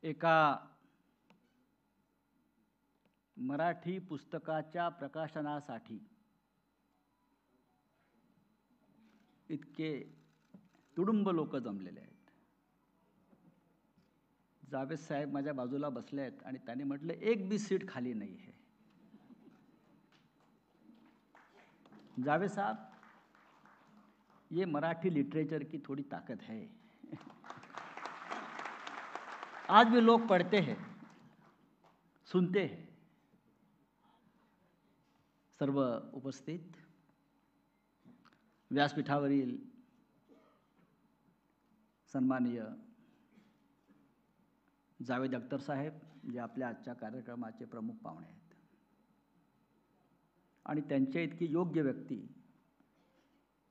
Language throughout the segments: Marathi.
एका मराठी पुस्तकाच्या प्रकाशनासाठी इतके तुडुंब लोक जमलेले आहेत. जावेद साहेब माझ्या बाजूला बसले आहेत आणि त्यांनी म्हटलं एक भी सीट खाली नहीं है. जावेद साहब, ये मराठी लिटरेचर की थोड़ी ताकत है. आज भी लोग पढ़ते हैं, सुनते हैं. सर्व उपस्थित व्यासपीठावरील सन्माननीय जावेद अख्तर साहेब, जे आपल्या आजच्या कार्यक्रमाचे प्रमुख पाहुणे आहेत, आणि त्यांच्या इतकी योग्य व्यक्ती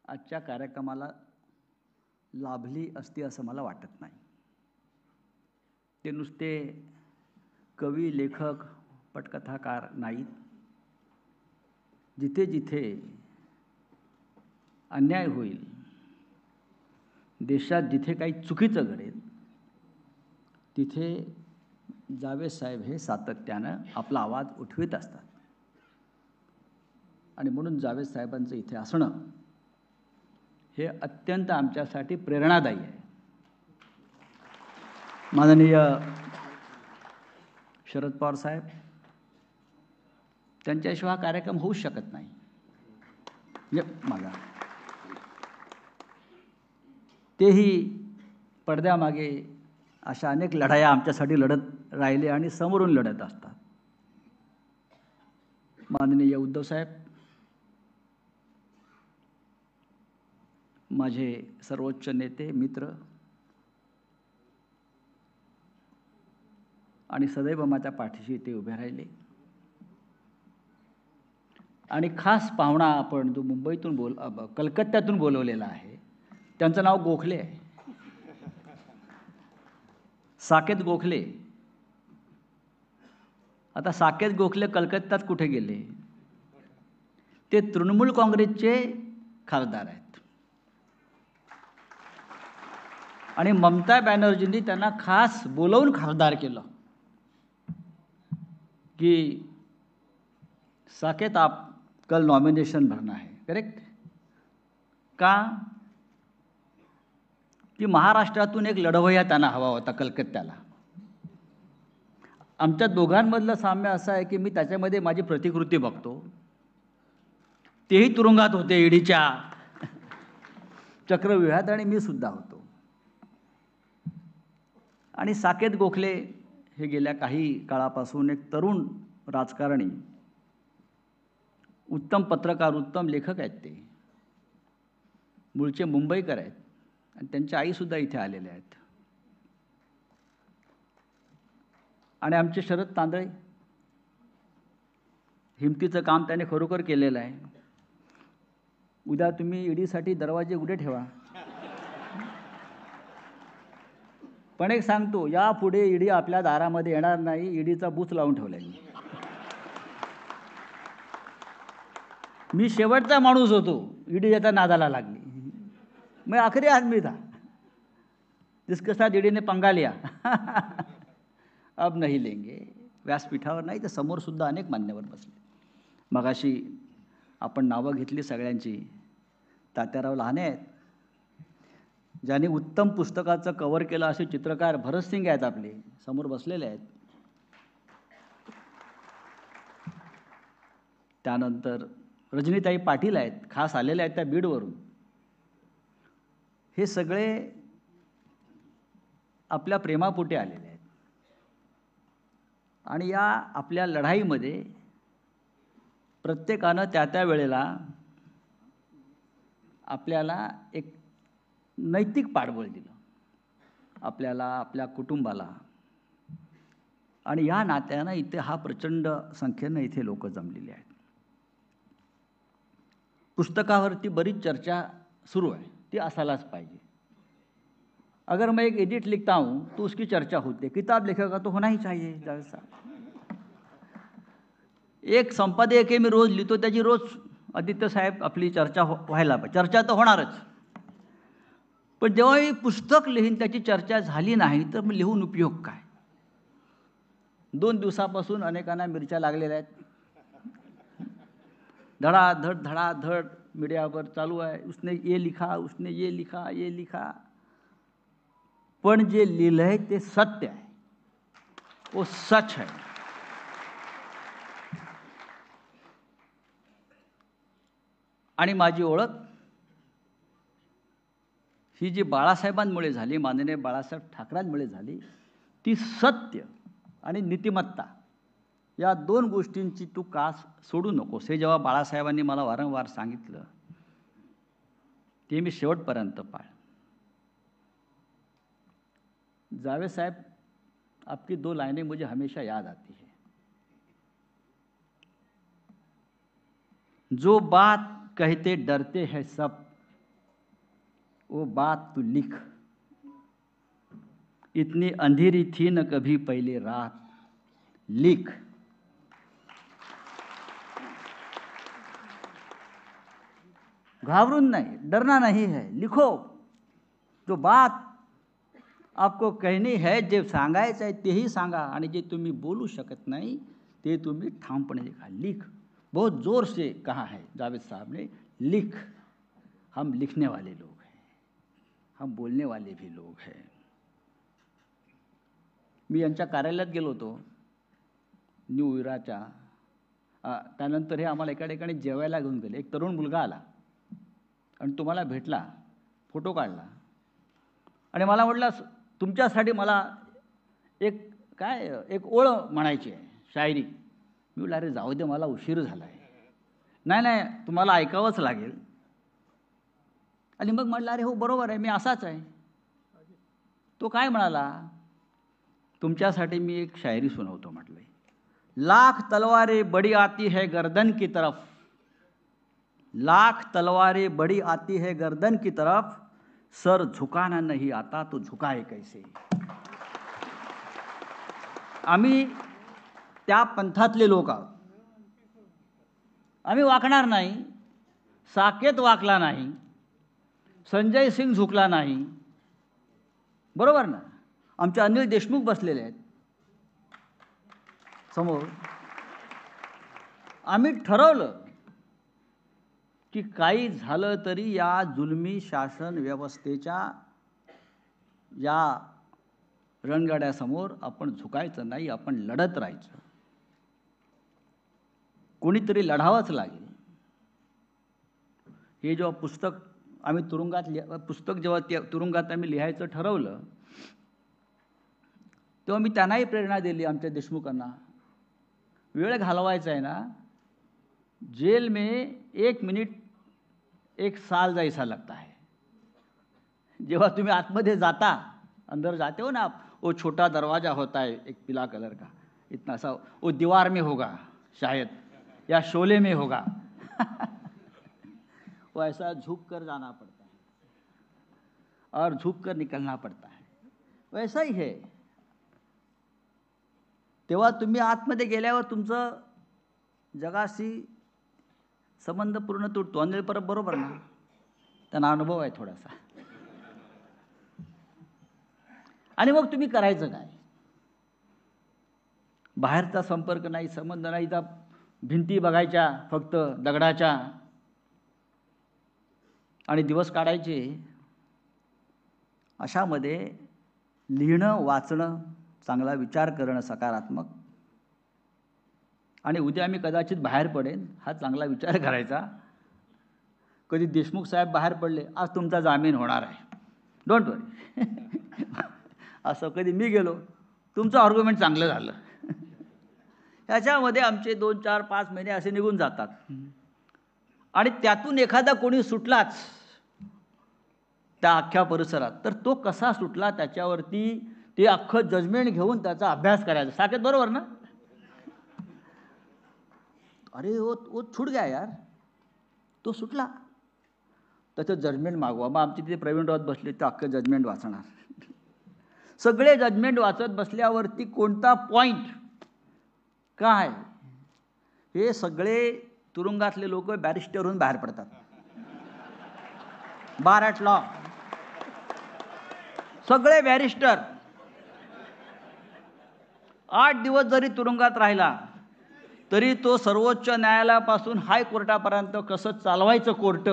आजच्या कार्यक्रमाला लाभली असती असं मला वाटत नाही. ते नुसते कवी, लेखक, पटकथाकार नाहीत. जिथे जिथे अन्याय होईल, देशात जिथे काही चुकीचं घडेल, तिथे जावेद साहेब हे सातत्यानं आपला आवाज उठवित असतात. आणि म्हणून जावेद साहेबांचं इथे असणं हे अत्यंत आमच्यासाठी प्रेरणादायी आहे. माननीय शरद पवार साहेब, त्यांच्याशिवाय हा कार्यक्रम होऊच शकत नाही. मला तेही पडद्यामागे अशा अनेक लढाया आमच्यासाठी लढत राहिले आणि समोरून लढत असतात. माननीय उद्धव साहेब, माझे सर्वोच्च नेते, मित्र आणि सदैव माझ्या पाठीशी ते उभे राहिले. आणि खास पाहुणा आपण जो मुंबईतून कलकत्त्यातून बोलवलेला आहे, त्यांचं नाव गोखले आहे, साकेत गोखले. आता साकेत गोखले कलकत्त्यात कुठे गेले? ते तृणमूल काँग्रेसचे खासदार आहेत आणि ममता बॅनर्जींनी त्यांना खास बोलवून खासदार केलं कि साकेत, आप कल नॉमिनेशन भरना है. करेक्ट? का? की महाराष्ट्रातून एक लढवय्या त्यांना हवा होता कलकत्त्याला. आमच्या दोघांमधलं साम्य असं आहे की मी त्याच्यामध्ये माझी प्रतिकृती बघतो. तेही तुरुंगात होते ईडीच्या चक्रव्यूहात आणि मी सुद्धा होतो. आणि साकेत गोखले हे गेल्या काही काळापासून एक तरुण राजकारणी, उत्तम पत्रकार, उत्तम लेखक आहेत. ते मूळचे मुंबईकर आहेत आणि त्यांच्या आईसुद्धा इथे आलेल्या आहेत. आणि आमचे शरद तांदळे, हिमतीचं काम त्याने खरोखर केलेलं आहे. उद्या तुम्ही ईडीसाठी दरवाजे उघडे ठेवा. पण एक सांगतो, यापुढे ईडी आपल्या दारामध्ये येणार नाही. ईडीचा बूथ लावून ठेवला आहे. मी शेवटचा माणूस होतो, ईडी याचा नादाला लागली. मैं आखरी आदमी था जिसके साथ ईडी ने पंगा लिया. अब नहीं लेंगे. व्यासपीठावर नाही तर समोर सुद्धा अनेक मान्यवर बसले. मगाशी आपण नावं घेतली सगळ्यांची. तात्याराव लहाने आहेत, ज्यांनी उत्तम पुस्तकाचं कव्हर केलं असे चित्रकार भरतसिंग आहेत, आपले समोर बसलेले आहेत. त्यानंतर रजनीताई पाटील आहेत, खास आलेले आहेत त्या बीडवरून. हे सगळे आपल्या प्रेमापोटी आलेले आहेत. आणि या आपल्या लढाईमध्ये प्रत्येकानं त्या त्या वेळेला आपल्याला एक नैतिक पाठबळ दिलं, आपल्याला, आपल्या कुटुंबाला. आणि या नात्यानं इथे हा प्रचंड संख्येनं इथे लोक जमलेली आहेत. पुस्तकावरती बरीच चर्चा सुरू आहे, ती असायलाच पाहिजे. अगर मैं एक एडिट लिखता हूँ तो उसकी चर्चा होती है. किताब लिखेगा तो होना ही चाहिए. जैसा एक संपादक मी रोज लिहितो, त्याची रोज आदित्य साहेब आपली चर्चा व्हायला पाहिजे. चर्चा तर होणारच, पण जेव्हा मी पुस्तक लिहीन त्याची चर्चा झाली नाही तर मग लिहून उपयोग काय? 2 दिवसापासून अनेकांना मिरच्या लागलेल्या आहेत. धडाधड धडाधड मीडियावर चालू आहे, उसने ये लिखा, उसने ये लिखा, ये लिखा. पण जे लिहिलंय ते सत्य आहे, वो सच है. आणि माझी ओळख ही जी बाळासाहेबांमुळे झाली, माननीय बाळासाहेब ठाकरेंमुळे झाली, ती सत्य आणि नीतिमत्ता या 2 गोष्टींची तू कास सोडू नकोस. हे जेव्हा बाळासाहेबांनी मला वारंवार सांगितलं ते मी शेवटपर्यंत पाळ. जावेद साहब, आपकी 2 लाइनें मुझे हमेशा याद आती है. जो बात कहते डरते हैं सब, वो बात तू लिख. इतनी अंधेरी थी न कभी पहले रात, लिख. घाबरून नहीं, डरना नहीं है, लिखो. जो बात आपको कहनी है, जे सांगायचं आहे तेही सांगा, आणि जे तुम्ही बोलू शकत नाही ते तुम्ही ठामपणे लिखा. लिख. बहुत जोर से कहा है जावेद साहब ने, लिख. हम लिखने वाले लोग हैं, हम बोलने वाले भी लोग हैं. मी यांच्या कार्यालयात गेलो होतो न्यू इराच्या. त्यानंतर हे आम्हाला एका ठिकाणी जेवायला घेऊन गेले. एक तरुण मुलगा आला आणि तुम्हाला भेटला, फोटो काढला आणि मला म्हटलं, तुमच्यासाठी मला एक ओळ म्हणायची आहे, शायरी. मी म्हटलं, अरे जाऊ दे, मला उशीर झाला आहे. नाही, तुम्हाला ऐकावंच लागेल. आणि मग म्हटलं, अरे हो बरोबर आहे, मी असाच आहे. तो काय म्हणाला, तुमच्यासाठी मी एक शायरी सुनावतो म्हटलं. लाख तलवारें बड़ी आती है गर्दन की तरफ, लाख तलवारें बड़ी आती है गर्दन की तरफ, सर झुकाना नहीं आता तो झुकाए कैसे. आम्ही त्या पंथातले लोक आहोत. आम्ही वाकणार नाही. साकेत वाकला नाही, संजय सिंग झुकला नाही, बरोबर ना. आमचे अनिल देशमुख बसलेले आहेत समोर. आम्ही ठरवलं की काही झालं तरी या जुलमी शासन व्यवस्थेच्या या रणगाड्यासमोर आपण झुकायचं नाही, आपण लढत राहायचं. कोणीतरी लढावंच लागेल. हे जेव्हा पुस्तक आम्ही तुरुंगात आम्ही लिहायचं ठरवलं, तेव्हा मी त्यांनाही प्रेरणा दिली, आमच्या देशमुखांना. वेळ घालवायचा आहे ना, जेल में 1 मिनट 1 साल जैसा लगता है. जेव्हा तुम्ही आतमध्ये जाता, अंदर जाते हो ना आप, वो छोटा दरवाज़ा होता है एक पीला कलर का, इतना सा, वो दीवार में होगा शायद या शोले में होगा. वो ऐसा झुक कर जाना पड़ता है और झुक कर निकलना पड़ता है. वैसा ही है. तेव्हा तुम्ही आतमध्ये गेल्यावर तुमचं जगाशी संबंध पूर्ण तुटतो. अनिल परब बरोबर ना, त्यांना अनुभव आहे थोडासा. आणि मग तुम्ही करायचं काय. बाहेरचा संपर्क नाही, संबंध नाही, त्या भिंती बघायच्या फक्त दगडाच्या आणि दिवस काढायचे. अशामध्ये लिहिणं, वाचणं, चांगला विचार करणं सकारात्मक, आणि उद्या मी कदाचित बाहेर पडेन हा चांगला विचार करायचा. कधी देशमुख साहेब बाहेर पडले, आज तुमचा जामीन होणार आहे, डोंट वरी. असं कधी मी गेलो, तुमचं आर्ग्युमेंट चांगलं झालं. ह्याच्यामध्ये आमचे 2, 4, 5 महिने असे निघून जातात. आणि त्यातून एखादा कोणी सुटलाच त्या अख्ख्या परिसरात, तर तो कसा सुटला त्याच्यावरती ते अख्खं जजमेंट घेऊन त्याचा अभ्यास करायचा. साकेत बरोबर ना. अरे वो छूट गया यार, तो सुटला, त्याचं जजमेंट मागवा. मग आमचे तिथे प्रवीण राऊत बसले, ते अख्खं जजमेंट वाचणार. सगळे जजमेंट वाचत बसल्यावरती कोणता पॉईंट काय, हे सगळे तुरुंगातले लोक बॅरिस्टरहून बाहेर पडतात. बार ॲट लॉ, सगळे बॅरिस्टर. 8 दिवस जरी तुरुंगात राहिला तरी तो सर्वोच्च न्यायालयापासून हायकोर्टापर्यंत कसं चालवायचं कोर्ट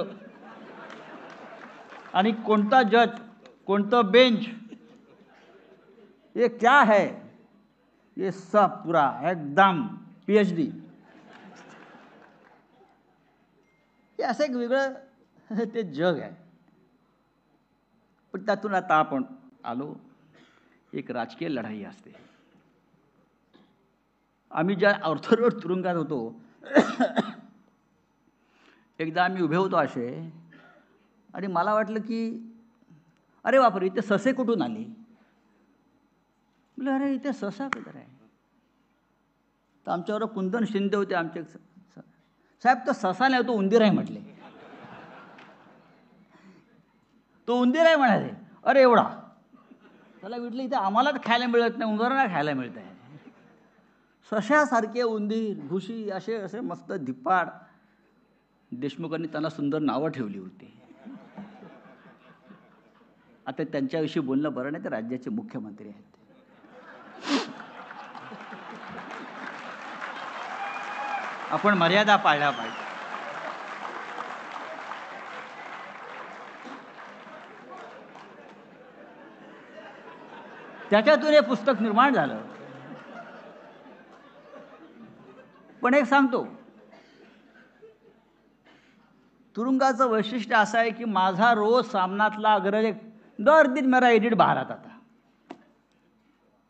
आणि कोणता जज कोणतं बेंच ये क्या है ये सब पूरा एकदम PhD. हे असं एक वेगळं ते जग आहे. पण त्यातून आता आपण आलो. एक राजकीय लढाई असते. आम्ही ज्या ऑर्थर तुरुंगात होतो एकदा आम्ही उभे होतो असे आणि मला वाटलं की अरे बापरे इथे ससे कुठून आली. अरे इथे ससा कुठं आहे. तर आमच्यावर कुंदन शिंदे होते आमचे. साहेब तो ससा नाही तो उंदीर आहे म्हटले. तो उंदीर आहे म्हणाले. अरे एवढा. त्याला म्हटलं इथे आम्हालाच खायला मिळत नाही उंदरांना खायला मिळत आहे. सशासारखे उंदीर भुशी असे असे मस्त धिप्पाड. देशमुखांनी त्यांना सुंदर नावं ठेवली होती. आता त्यांच्याविषयी बोलणं बरं नाही. ते राज्याचे मुख्यमंत्री आहेत. आपण मर्यादा पाळल्या पाहिजे. त्याच्यातून हे पुस्तक निर्माण झालं. पण एक सांगतो तुरुंगाचं वैशिष्ट्य असं आहे की माझा रोज सामनातला अग्रज दर दिन मेरा एडिट बाहर आता था.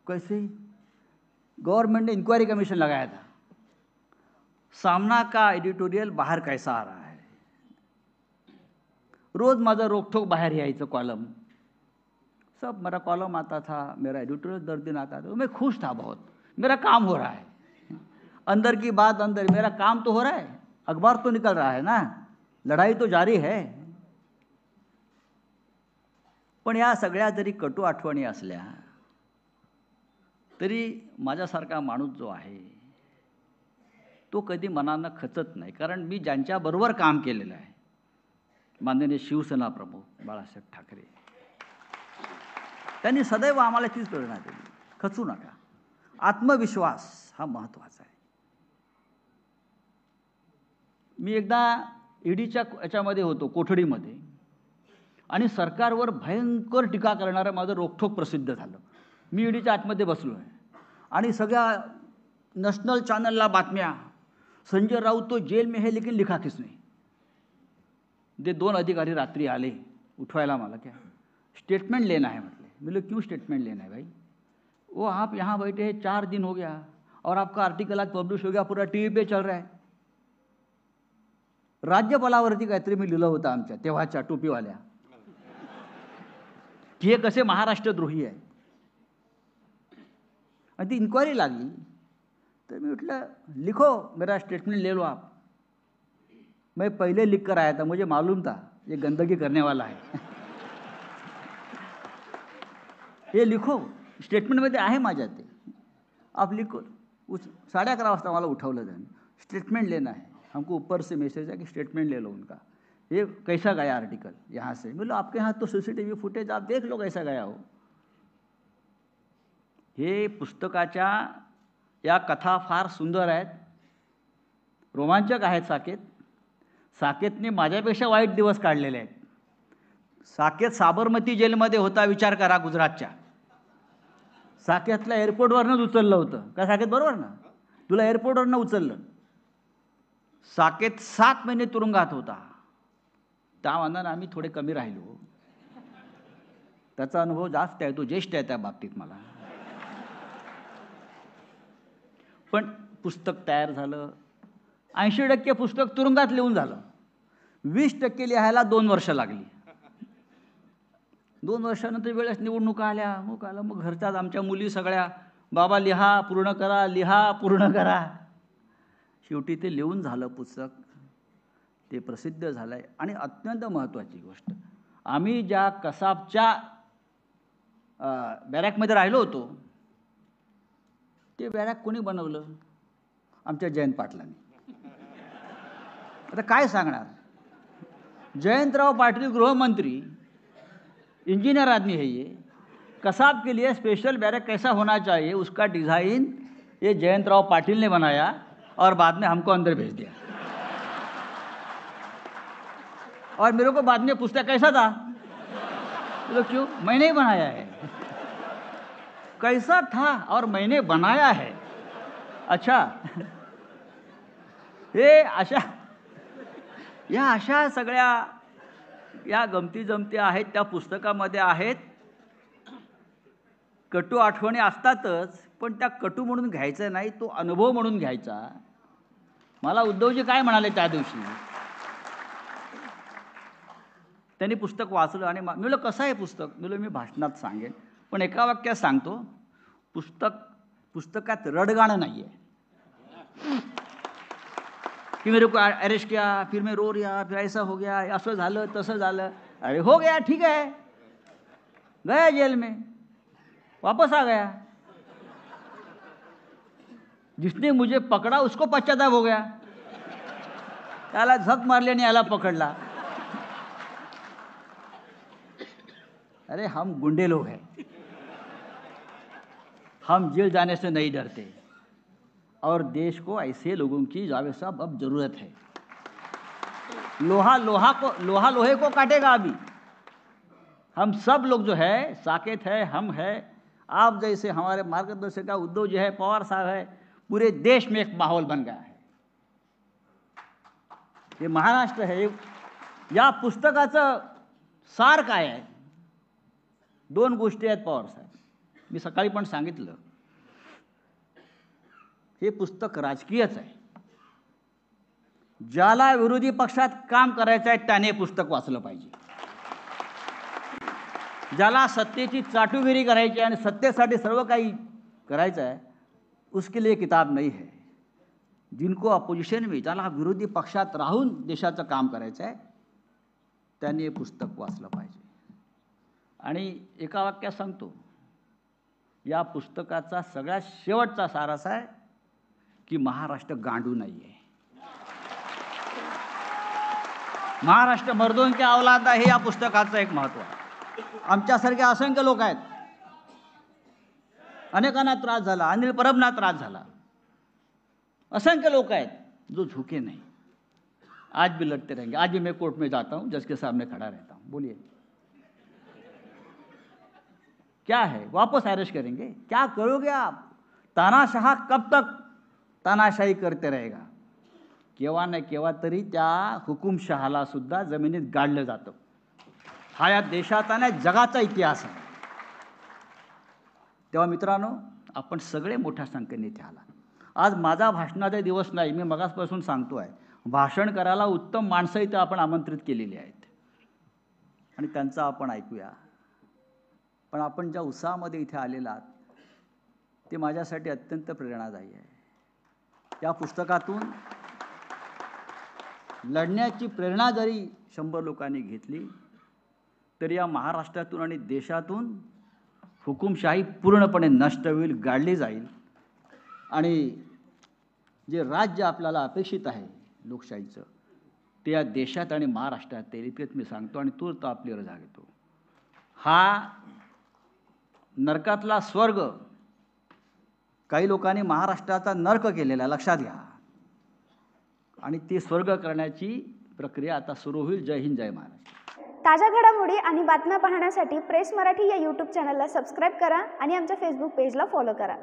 कैसे गवर्नमेंट ने इंक्वायरी कमीशन लगाया था. सामना का एडिटोरियल बाहर कैसा आ रहा है. रोज माझं रोकठोक बाहर यायचं कॉलम. सब मेरा कॉलम आता था. मेरा एडिटोरियल दर दिन आता था. मैं खुश था बहुत. मेरा काम हो रहा है. अंदर की बात अंदर. मेरा काम तो हो रहा है. अखबार तो निकल रहा है ना. लढाई तो जारी है. पण या सगळ्या जरी कटू आठवणी असल्या तरी माझ्यासारखा माणूस जो आहे तो कधी मनानं खचत नाही. कारण मी ज्यांच्याबरोबर काम केलेलं आहे माननीय शिवसेना प्रमुख बाळासाहेब ठाकरे त्यांनी सदैव आम्हाला तीच प्रेरणा दिली. खचू नका. आत्मविश्वास हा महत्त्वाचा आहे. मी एकदा ईडीच्या याच्यामध्ये होतो कोठडीमध्ये आणि सरकारवर भयंकर टीका करणारं माझं रोखठोक प्रसिद्ध झालं. मी ईडीच्या आतमध्ये बसलो आहे आणि सगळ्या नॅशनल चॅनलला बातम्या. संजय राऊत तो जेल में है लेकिन लिखा किसने. ते 2 अधिकारी रात्री आले उठवायला मला. क्या स्टेटमेंट लेना है म्हटले. बोले क्यों स्टेटमेंट लेना है भाई. वो आप यहाँ बैठे हैं 4 दिन हो गया और आपका आर्टिकल आज पब्लिश हो गया पूरा TV पे चल रहा है. राज्यपालावरती काहीतरी मी लिहिलं होतं आमच्या तेव्हाच्या टोपीवाल्या की हे कसे महाराष्ट्रद्रोही आहे. आणि ती इन्क्वायरी लागली तर मी म्हटलं लिखो मेरा स्टेटमेंट ले लो आप. मैं पहले लिख कर आया था. मुझे मालूम था ये गंदगी करने वाला है. हे लिखो स्टेटमेंटमध्ये आहे माझ्या ते. आप लिखो. 11:30 वाजता मला उठवलं त्यांनी. स्टेटमेंट लेना है. हमको ऊपर से मैसेज है कि स्टेटमेंट ले लो उनका. ये कैसा गया आर्टिकल यहाँ से. बोलो आपके यहाँ तो CCTV फुटेज आप देख लो कैसा गया हो. हे पुस्तकाच्या या कथा फार सुंदर आहेत. रोमांचक आहेत. साकेतने माझ्यापेक्षा वाईट दिवस काढलेले आहेत. साकेत साबरमती जेलमध्ये होता. विचार करा गुजरातच्या. साकेतला एअरपोर्टवरनंच उचललं होतं. का साकेत बरोबर ना. तुला एअरपोर्टवरनं उचललं. साकेत 7 महिने तुरुंगात होता. त्या मानानं आम्ही थोडे कमी राहिलो. त्याचा अनुभव जास्त आहे. तो ज्येष्ठ आहे त्या बाबतीत मला. पण पुस्तक तयार झालं. 80% पुस्तक तुरुंगात लिहून झालं. 20% लिहायला 2 वर्ष लागली. 2 वर्षानंतर वेळेस निवडणुका आल्या. मग घरच्याच आमच्या मुली सगळ्या बाबा लिहा पूर्ण करा लिहा पूर्ण करा. शेवटी ते लिहून झालं पुस्तक. ते प्रसिद्ध झालं आहे. आणि अत्यंत महत्त्वाची गोष्ट आम्ही ज्या कसाबच्या बॅरॅकमध्ये राहिलो होतो ते बॅरॅक कोणी बनवलं. आमच्या जयंत पाटलांनी. आता काय सांगणार. जयंतराव पाटील गृहमंत्री इंजिनियर आदमी है ये. कसाब के लिए स्पेशल बैरक कैसा होना चाहिए उसका डिज़ाइन ये जयंतराव पाटिल ने बनाया और बाद में हमको अंदर भेज दिया। और मेरे को बाद में पूछता कैसा था, तो क्यों, मैंने ही बनाया है। कैसा था और मैंने बनाया है। अच्छा, हे अशा सगळ्या या गमती जमती आहेत त्या पुस्तकामध्ये आहेत। कटू आठवणी असतातच, पण त्या कटू म्हणून घ्यायचं नाही, तो अनुभव म्हणून घ्यायचा। मला उद्धवजी काय म्हणाले त्या दिवशी, त्यांनी पुस्तक वाचलं आणि मी म्हणलं कसं आहे पुस्तक, मी भाषणात सांगेन पण एका वाक्यात सांगतो, पुस्तकात रडगाणं नाही आहे कि मेरे को अरेस्ट किया, फिर मैं रो रहा, फिर ऐसा हो गया, असं झालं तसं झालं। अरे हो गया, ठीक है, गया जेल में, वापस आ गया। जिसने मुझे पकड़ा उसको पश्चाताप हो गया, त्याला झक मारली आणि याला पकडला। अरे हम गुंडे लोग हैं, हम जेल जाने से नहीं डरते और देश को ऐसे लोगों की जावेद साहब अब जरूरत है। लोहा लोहे को काटेगा अभी। हम सब लोग जो है, साकेत है, हम है, आप जैसे हमारे मार्गदर्शक उद्धव जी है, पवार साहब है, पूरे देश में एक माहौल बन गया है। ये महाराष्ट्र है। या पुस्तकाचं सार काय आहे, दोन गोष्टी आहेत पवार साहेब, मी सकाळी पण सांगितलं, हे पुस्तक राजकीयच आहे। ज्याला विरोधी पक्षात काम करायचं आहे त्याने पुस्तक वाचलं पाहिजे। ज्याला सत्तेची चाटुगिरी करायची आणि सत्तेसाठी सर्व काही करायचं आहे, उसके लिए किताब नहीं है। जिनको अपोजिशन में, ज्याला विरोधी पक्षात राहून देशाचं काम करायचं आहे, त्यांनी हे पुस्तक वाचलं पाहिजे। आणि एका वाक्यात सांगतो, या पुस्तकाचा सगळ्यात शेवटचा सार असा आहे की महाराष्ट्र गांडू नाही आहे। महाराष्ट्र मर्दों के औलाद आहे, या पुस्तकाचं एक महत्त्व आहे। आमच्यासारखे असंख्य लोक आहेत, अनेकांना त्रास झाला, अनिल परबना त्रास झाला, असंख्य लोग हैं जो झुके नहीं, आज भी लड़ते रहेंगे। आज भी मैं कोर्ट में जाता हूं, जज के सामने खड़ा रहता हूं, बोलिए क्या है, वापस अरेस्ट करेंगे, क्या करोगे आप? तानाशाह कब तक तानाशाही करते रहेगा? केव्हा नाही केव्हा तरी त्या हुकुमशहाला सुद्धा जमिनीत गाडलं जातं। हा या देशाचा नाही जगाचा इतिहास आहे। तेव्हा मित्रांनो, आपण सगळे मोठ्या संख्येने इथे आला। आज माझा भाषणाचा दिवस नाही, मी मगासपासून सांगतोय, भाषण करायला उत्तम माणसं इथे आपण आमंत्रित केलेली आहेत आणि त्यांचं आपण ऐकूया। पण आपण ज्या उत्साहामध्ये इथे आलेला आहात ते माझ्यासाठी अत्यंत प्रेरणादायी आहे। या पुस्तकातून लढण्याची प्रेरणा जरी 100 लोकांनी घेतली तरी या महाराष्ट्रातून आणि देशातून हुकुमशाही पूर्णपणे नष्ट होईल, गाडली जाईल आणि जे राज्य आपल्याला अपेक्षित आहे लोकशाहीचं, ते या देशात आणि महाराष्ट्रात येईल इतकेच मी सांगतो आणि तूर्त आपली रजा घेतो। हा नरकातला स्वर्ग काही लोकांनी महाराष्ट्राचा नरक केलेला लक्षात घ्या आणि ते स्वर्ग करण्याची प्रक्रिया आता सुरू होईल। जय हिंद, जय महाराष्ट्र। ताज्या घडामोडी आणि बातम्या पाहण्यासाठी प्रेस मराठी या YouTube चॅनलला सबस्क्राइब करा आणि आमच्या Facebook पेजला फॉलो करा।